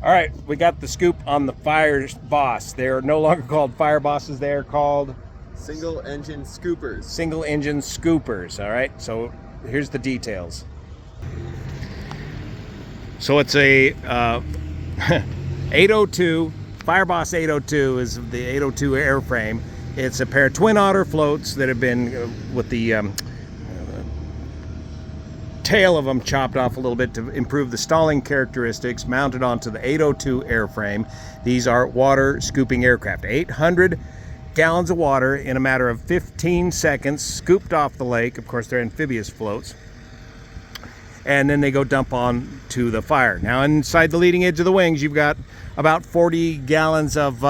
All right, we got the scoop on the Fire Boss. They're no longer called Fire Bosses. They're called single engine scoopers. Single engine scoopers. All right, so here's the details. So it's a 802, Fireboss 802 is the 802 airframe. It's a pair of twin otter floats that have been with the tail of them chopped off a little bit to improve the stalling characteristics, mounted onto the 802 airframe. These are water scooping aircraft. 800 gallons of water in a matter of 15 seconds, scooped off the lake. Of course, they're amphibious floats. And then they go dump on to the fire. Now, inside the leading edge of the wings, you've got about 40 gallons of,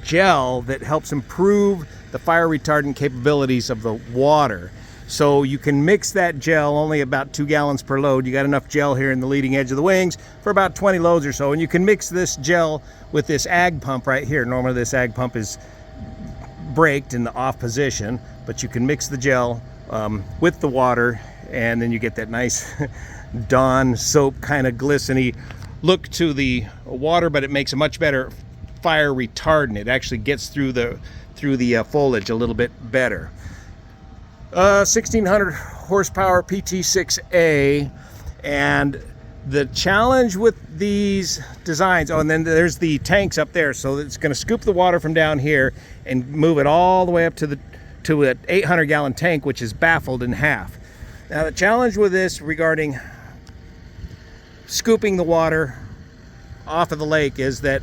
gel that helps improve the fire retardant capabilities of the water. So you can mix that gel, only about 2 gallons per load. You got enough gel here in the leading edge of the wings for about 20 loads or so. And you can mix this gel with this ag pump right here. Normally this ag pump is braked in the off position, but you can mix the gel with the water, and then you get that nice Dawn soap kind of glistening look to the water, but it makes a much better fire retardant. It actually gets through the foliage a little bit better. 1600 horsepower PT6A, and the challenge with these designs, oh, and then there's the tanks up there, so it's going to scoop the water from down here and move it all the way up to an 800 gallon tank, which is baffled in half. Now the challenge with this regarding scooping the water off of the lake is that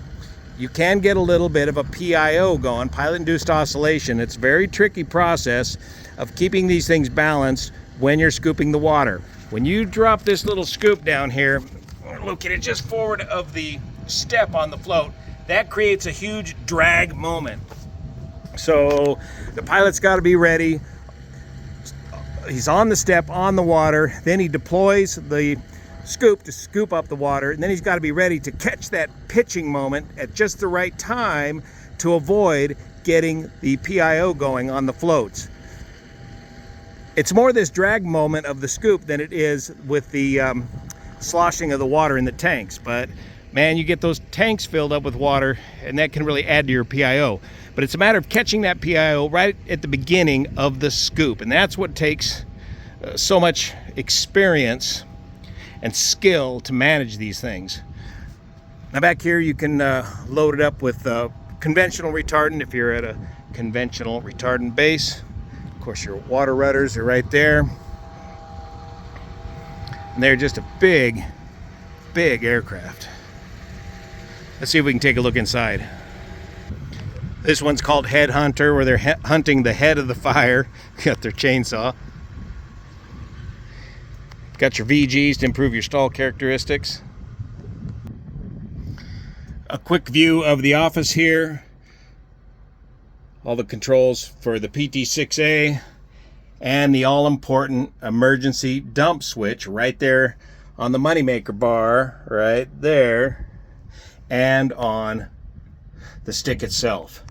you can get a little bit of a PIO going, pilot-induced oscillation. It's a very tricky process of keeping these things balanced when you're scooping the water. When you drop this little scoop down here, located just forward of the step on the float, that creates a huge drag moment. So the pilot's got to be ready. He's on the step, on the water, then he deploys the scoop to scoop up the water, and then he's got to be ready to catch that pitching moment at just the right time to avoid getting the PIO going on the floats. It's more this drag moment of the scoop than it is with the sloshing of the water in the tanks. But man, you get those tanks filled up with water, and that can really add to your PIO. But it's a matter of catching that PIO right at the beginning of the scoop, and that's what takes so much experience and skill to manage these things. Now back here you can load it up with conventional retardant if you're at a conventional retardant base. Of course, your water rudders are right there. And they're just a big, big aircraft. Let's see if we can take a look inside. This one's called Headhunter, where they're hunting the head of the fire. Got their chainsaw. Got your VGs to improve your stall characteristics. A quick view of the office here. All the controls for the PT6A and the all-important emergency dump switch right there on the moneymaker bar right there, and on the stick itself.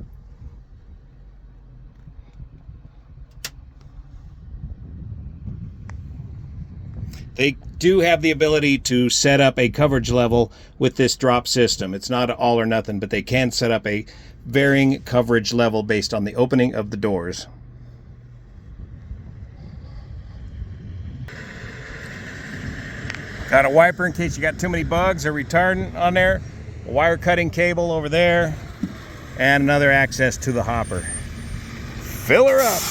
They do have the ability to set up a coverage level with this drop system. It's not all or nothing, but they can set up a varying coverage level based on the opening of the doors. Got a wiper in case you got too many bugs or retardant on there. A wire cutting cable over there, and another access to the hopper. Fill her up.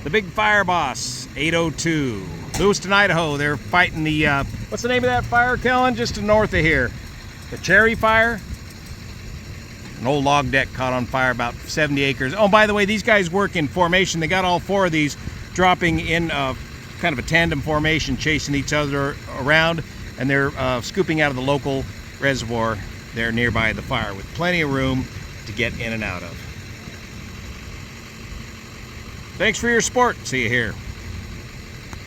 The big Fire Boss 802, Lewiston, Idaho. They're fighting the what's the name of that fire, Kellen? Just to north of here, the Cherry Fire. An old log deck caught on fire, about 70 acres. Oh, by the way, these guys work in formation. They got all four of these dropping in kind of a tandem formation, chasing each other around, and they're scooping out of the local reservoir there nearby the fire with plenty of room to get in and out of. Thanks for your support. See you here.